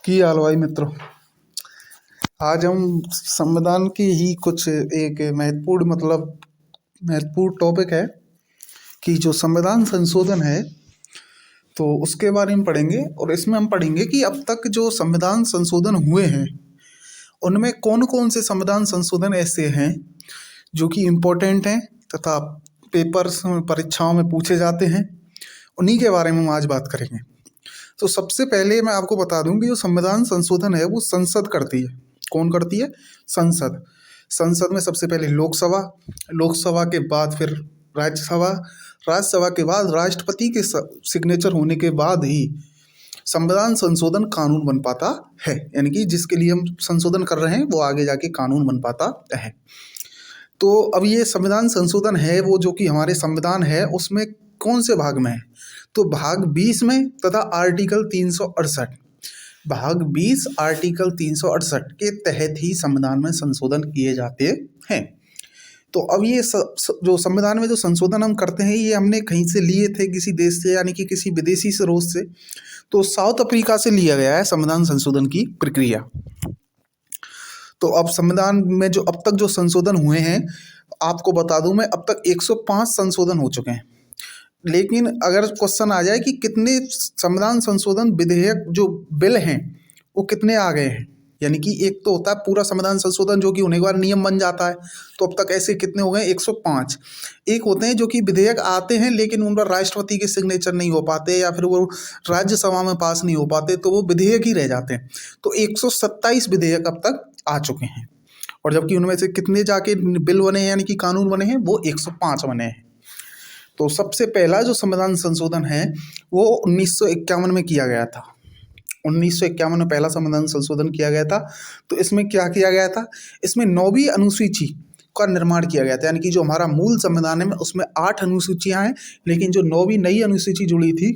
की हाल भाई मित्रों। आज हम संविधान की ही कुछ एक महत्वपूर्ण टॉपिक है कि जो संविधान संशोधन है तो उसके बारे में पढ़ेंगे। और इसमें हम पढ़ेंगे कि अब तक जो संविधान संशोधन हुए हैं उनमें कौन कौन से संविधान संशोधन ऐसे हैं जो कि इम्पोर्टेंट हैं तथा पेपर्स में परीक्षाओं में पूछे जाते हैं। उन्हीं के बारे में हम आज बात करेंगे। तो सबसे पहले मैं आपको बता दूं कि जो संविधान संशोधन है वो संसद करती है। कौन करती है? संसद। संसद में सबसे पहले लोकसभा, लोकसभा के बाद फिर राज्यसभा, राज्यसभा के बाद राष्ट्रपति के सिग्नेचर होने के बाद ही संविधान संशोधन कानून बन पाता है। यानी कि जिसके लिए हम संशोधन कर रहे हैं वो आगे जाके कानून बन पाता है। तो अब ये संविधान संशोधन है वो जो कि हमारे संविधान है उसमें कौन से भाग में है? तो भाग 20 में तथा आर्टिकल 368, भाग 20 आर्टिकल 368 के तहत ही संविधान में संशोधन किए जाते हैं। तो अब ये जो संविधान में जो संशोधन हम करते हैं ये हमने कहीं से लिए थे, किसी देश से, यानी कि किसी विदेशी स्रोत से। तो साउथ अफ्रीका से लिया गया है संविधान संशोधन की प्रक्रिया। तो अब संविधान में जो अब तक जो संशोधन हुए हैं आपको बता दूं मैं, अब तक 105 संशोधन हो चुके हैं। लेकिन अगर क्वेश्चन आ जाए कि कितने संविधान संशोधन विधेयक जो बिल हैं वो कितने आ गए हैं, यानी कि एक तो होता है पूरा संविधान संशोधन जो कि होने के बाद नियम बन जाता है, तो अब तक ऐसे कितने हो गए? 105। एक होते हैं जो कि विधेयक आते हैं लेकिन उन पर राष्ट्रपति के सिग्नेचर नहीं हो पाते या फिर वो राज्यसभा में पास नहीं हो पाते, तो वो विधेयक ही रह जाते हैं। तो 127 विधेयक अब तक आ चुके हैं। और जबकि उनमें से कितने जाके बिल बने हैं यानी कि कानून बने हैं? वो 105 बने हैं। तो सबसे पहला जो संविधान संशोधन है वो 1951 में किया गया था। 1951 में पहला संविधान संशोधन किया गया था। तो इसमें क्या किया गया था? इसमें 9वीं अनुसूची का निर्माण किया गया था। यानी कि जो हमारा मूल संविधान है उसमें 8 अनुसूचियां हैं, लेकिन जो 9वीं नई अनुसूची जुड़ी थी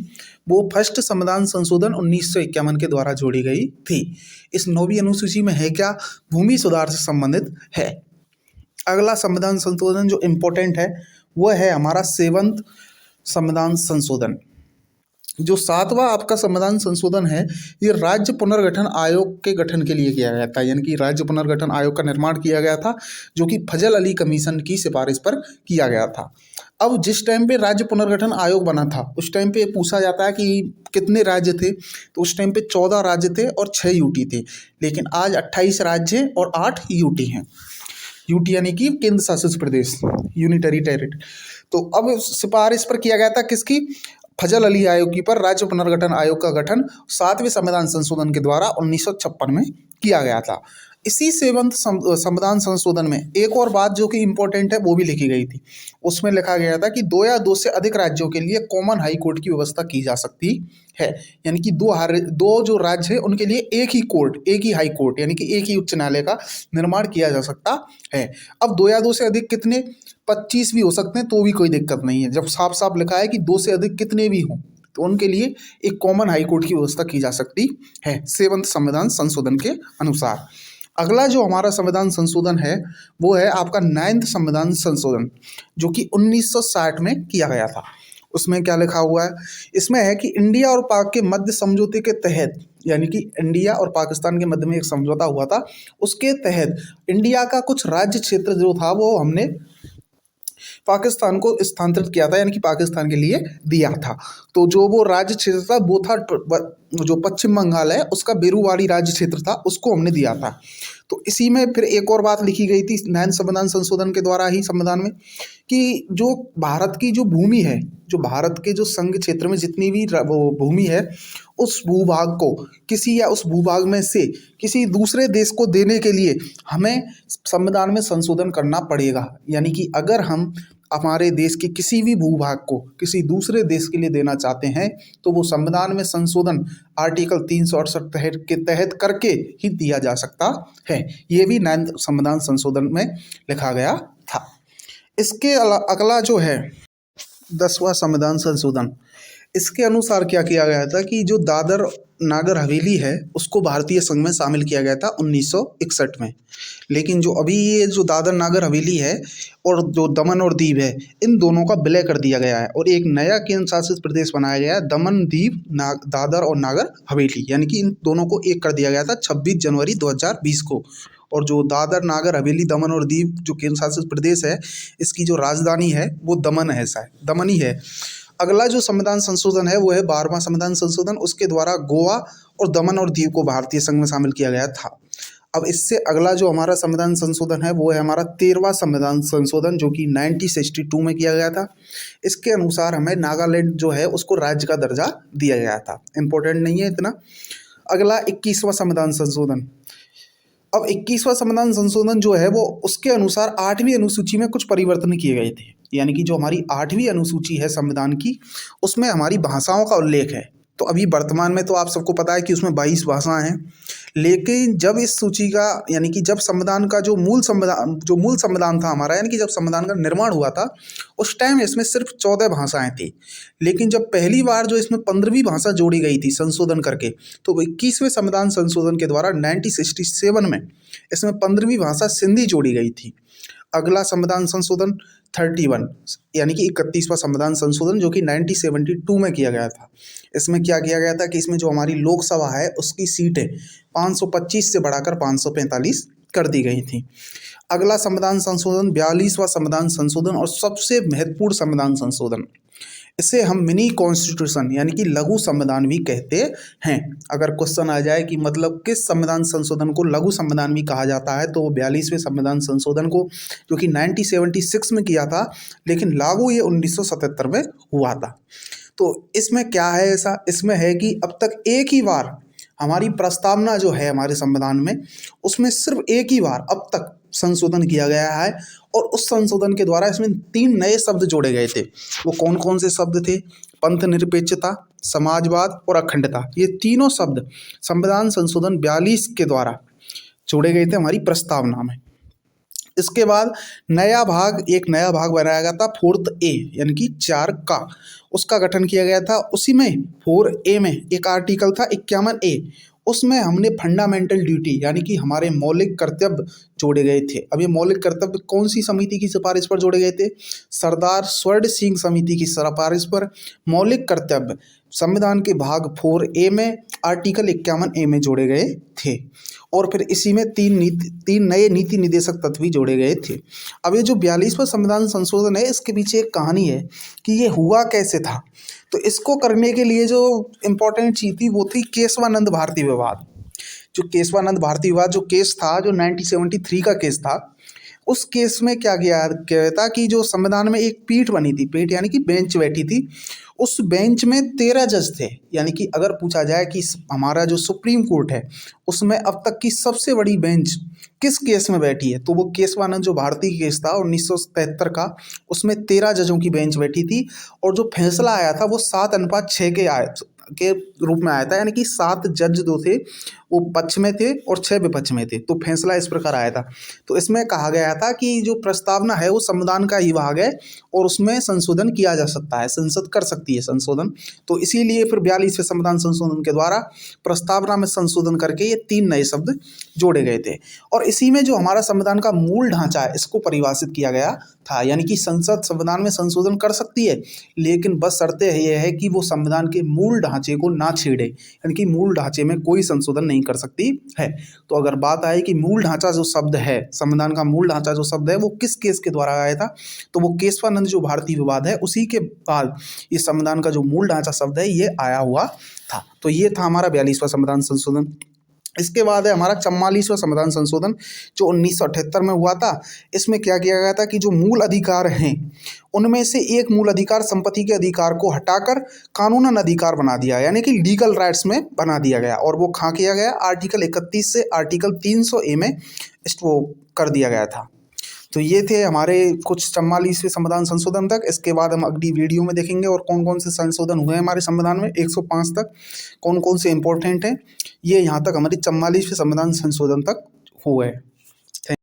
वो फर्स्ट संविधान संशोधन 1951 के द्वारा जोड़ी गई थी। इस 9वीं अनुसूची में है क्या? भूमि सुधार से संबंधित है। अगला संविधान संशोधन जो इम्पोर्टेंट है वह है हमारा 7वां संविधान संशोधन। जो 7वां आपका संविधान संशोधन है ये राज्य पुनर्गठन आयोग के गठन के लिए किया गया था। यानी कि राज्य पुनर्गठन आयोग का निर्माण किया गया था जो कि फजल अली कमीशन की सिफारिश पर किया गया था। अब जिस टाइम पे राज्य पुनर्गठन आयोग बना था उस टाइम पे पूछा जाता है कि कितने राज्य थे, तो उस टाइम पे 14 राज्य थे और 6 यूटी थे। लेकिन आज 28 राज्य हैं और 8 यूटी हैं। यूटी यानी कि केंद्र शासित प्रदेश, यूनिटरी टेरिटरी। तो अब सिफारिश पर किया गया था किसकी? फजल अली आयोग की पर राज्य पुनर्गठन आयोग का गठन 7वें संविधान संशोधन के द्वारा 1956 में किया गया था। इसी 7वें संविधान संशोधन में एक और बात जो कि इम्पोर्टेंट है वो भी लिखी गई थी। उसमें लिखा गया था कि 2 या 2 से अधिक राज्यों के लिए कॉमन हाई कोर्ट की व्यवस्था की जा सकती है। यानी कि दो जो राज्य है उनके लिए एक ही कोर्ट, एक ही हाई कोर्ट यानी कि एक ही उच्च न्यायालय का निर्माण किया जा सकता है। अब 2 या 2 से अधिक कितने? 25 भी हो सकते हैं तो भी कोई दिक्कत नहीं है। जब साफ साफ लिखा है कि 2 से अधिक कितने भी हों तो उनके लिए एक कॉमन हाई कोर्ट की व्यवस्था की जा सकती है 7वें संविधान संशोधन के अनुसार। अगला जो हमारा संविधान संशोधन है वो है आपका 9वां संविधान संशोधन जो कि 1960 में किया गया था। उसमें क्या लिखा हुआ है? इसमें है कि इंडिया और पाक के मध्य समझौते के तहत, यानी कि इंडिया और पाकिस्तान के मध्य में एक समझौता हुआ था, उसके तहत इंडिया का कुछ राज्य क्षेत्र जो था वो हमने पाकिस्तान को स्थानांतरित किया था, यानी कि पाकिस्तान के लिए दिया था। तो जो वो राज्य क्षेत्र था वो था जो पश्चिम बंगाल है उसका बेरुवाड़ी राज्य क्षेत्र था, उसको हमने दिया था। तो इसी में फिर एक और बात लिखी गई थी 9वें संविधान संशोधन के द्वारा ही संविधान में कि जो भारत की जो भूमि है, जो भारत के जो संघ क्षेत्र में जितनी भी वो भूमि है उस भूभाग को किसी या उस भूभाग में से किसी दूसरे देश को देने के लिए हमें संविधान में संशोधन करना पड़ेगा। यानी कि अगर हम हमारे देश के किसी भी भूभाग को किसी दूसरे देश के लिए देना चाहते हैं तो वो संविधान में संशोधन आर्टिकल 368 के तहत करके ही दिया जा सकता है। ये भी 9वें संविधान संशोधन में लिखा गया था। इसके अगला जो है 10वां संविधान संशोधन, इसके अनुसार क्या किया गया था कि जो दादर नागर हवेली है उसको भारतीय संघ में शामिल किया गया था 1961 में। लेकिन जो अभी ये जो दादर नागर हवेली है और जो दमन और दीव है, इन दोनों का विलय कर दिया गया है और एक नया केंद्र शासित प्रदेश बनाया गया है, दमन दीव दादर और नागर हवेली, यानी कि इन दोनों को एक कर दिया गया था 26 जनवरी 2020 को। और जो दादर नागर हवेली दमन और दीव जो केंद्र शासित प्रदेश है, इसकी जो राजधानी है वो दमन है, शायद दमन ही है। अगला जो संविधान संशोधन है वो है 12वां संविधान संशोधन। उसके द्वारा गोवा और दमन और दीव को भारतीय संघ में शामिल किया गया था। अब इससे अगला जो हमारा संविधान संशोधन है वो है हमारा 13वां संविधान संशोधन, जो कि 1962 में किया गया था। इसके अनुसार हमें नागालैंड जो है उसको राज्य का दर्जा दिया गया था। इम्पोर्टेंट नहीं है इतना। अगला 21वां संविधान संशोधन। अब 21वां संविधान संशोधन जो है वो उसके अनुसार 8वीं अनुसूची में कुछ परिवर्तन किए गए थे, यानी कि जो हमारी 8वीं अनुसूची है संविधान की, उसमें हमारी भाषाओं का उल्लेख है। तो अभी वर्तमान में तो आप सबको पता है कि उसमें 22 भाषाएं हैं, लेकिन जब इस सूची का यानी कि जब संविधान का जो मूल संविधान था हमारा, यानी कि जब संविधान का निर्माण हुआ था उस टाइम इसमें सिर्फ 14 भाषाएं थी। लेकिन जब पहली बार जो इसमें 15वीं भाषा जोड़ी गई थी संशोधन करके, तो 21वें संविधान संशोधन के द्वारा 1967 में इसमें 15वीं भाषा सिंधी जोड़ी गई थी। अगला संविधान संशोधन 31 यानी कि 31वां संविधान संशोधन, जो कि 1972 में किया गया था। इसमें क्या किया गया था कि इसमें जो हमारी लोकसभा है उसकी सीटें 525 से बढ़ाकर 545 कर दी गई थी। अगला संविधान संशोधन 42वां संविधान संशोधन और सबसे महत्वपूर्ण संविधान संशोधन, इसे हम मिनी कॉन्स्टिट्यूशन यानी कि लघु संविधान भी कहते हैं। अगर क्वेश्चन आ जाए कि मतलब किस संविधान संशोधन को लघु संविधान भी कहा जाता है, तो वो 42वें संविधान संशोधन को, जो कि 1976 में किया था, लेकिन लागू ये 1977 में हुआ था। तो इसमें क्या है ऐसा, इसमें है कि अब तक एक ही बार हमारी प्रस्तावना जो है हमारे संविधान में, उसमें सिर्फ एक ही बार अब तक संशोधन किया गया है और उस संशोधन के द्वारा इसमें 3 नए शब्द जोड़े गए थे। वो कौन कौन से शब्द थे? पंथ निरपेक्षता, समाजवाद और अखंडता। ये तीनों शब्द संविधान संशोधन 42 के द्वारा जोड़े गए थे हमारी प्रस्तावना में। इसके बाद एक नया भाग बनाया गया था 4th A यानी कि 4 का, उसका गठन किया गया था। उसी में 4A में एक आर्टिकल था 51A, उसमें हमने फंडामेंटल ड्यूटी यानी कि हमारे मौलिक कर्तव्य जोड़े गए थे। अब ये मौलिक कर्तव्य कौन सी समिति की सिफारिश पर जोड़े गए थे? सरदार स्वर्ण सिंह समिति की सिफारिश पर मौलिक कर्तव्य संविधान के भाग 4A में आर्टिकल 51A में जोड़े गए थे। और फिर इसी में 3 नए नीति निदेशक तत्व भी जोड़े गए थे। अब ये जो 42वां संविधान संशोधन है, इसके पीछे एक कहानी है कि ये हुआ कैसे था। तो इसको करने के लिए जो इम्पोर्टेंट चीज़ थी वो थी केशवानंद भारती विवाद। जो केशवानंद भारती विवाद जो केस था, जो 1973 का केस था, उस केस में क्या किया था कि जो संविधान में एक पीठ बनी थी, पीठ यानी कि बेंच बैठी थी, उस बेंच में 13 जज थे। यानी कि अगर पूछा जाए कि हमारा जो सुप्रीम कोर्ट है उसमें अब तक की सबसे बड़ी बेंच किस केस में बैठी है, तो वो केशवानंद जो भारती केस था 1973 का, उसमें 13 जजों की बेंच बैठी थी और जो फैसला आया था वो 7:6 के रूप में आया था। यानी कि 7 जज जो थे वो पक्ष में थे और 6 विपक्ष में थे। तो फैसला इस प्रकार आया था। तो इसमें कहा गया था कि जो प्रस्तावना है वो संविधान का ही भाग है और उसमें संशोधन किया जा सकता है, संसद कर सकती है संशोधन। तो इसीलिए फिर 42वें संविधान संशोधन के द्वारा प्रस्तावना में संशोधन करके ये 3 नए शब्द जोड़े गए थे। और इसी में जो हमारा संविधान का मूल ढांचा है इसको परिभाषित किया गया था। यानी कि संसद संविधान में संशोधन कर सकती है, लेकिन बस शर्त यह है कि वो संविधान के मूल ढांचे को ना छेड़े, यानी कि मूल ढांचे में कोई संशोधन नहीं कर सकती है। तो अगर बात आए कि मूल ढांचा जो शब्द है, संविधान का मूल ढांचा जो शब्द है वो किस केस के द्वारा आया था, तो वो केशवानंद जो भारती विवाद है उसी के बाद ये संविधान का जो मूल ढांचा शब्द है ये आया हुआ था। तो ये था हमारा 42वां संविधान संशोधन। इसके बाद है हमारा 44वां संविधान संशोधन जो 1978 में हुआ था। इसमें क्या किया गया था कि जो मूल अधिकार हैं उनमें से एक मूल अधिकार संपत्ति के अधिकार को हटाकर कानूनन अधिकार बना दिया, यानी कि लीगल राइट्स में बना दिया गया। और वो कहाँ किया गया? आर्टिकल 31 से आर्टिकल 300A में इसको कर दिया गया था। तो ये थे हमारे कुछ 44वें संविधान संशोधन तक। इसके बाद हम अगली वीडियो में देखेंगे और कौन कौन से संशोधन हुए हैं हमारे संविधान में 105 तक, कौन कौन से इंपॉर्टेंट हैं। ये यहाँ तक हमारी 44वें संविधान संशोधन तक हुए।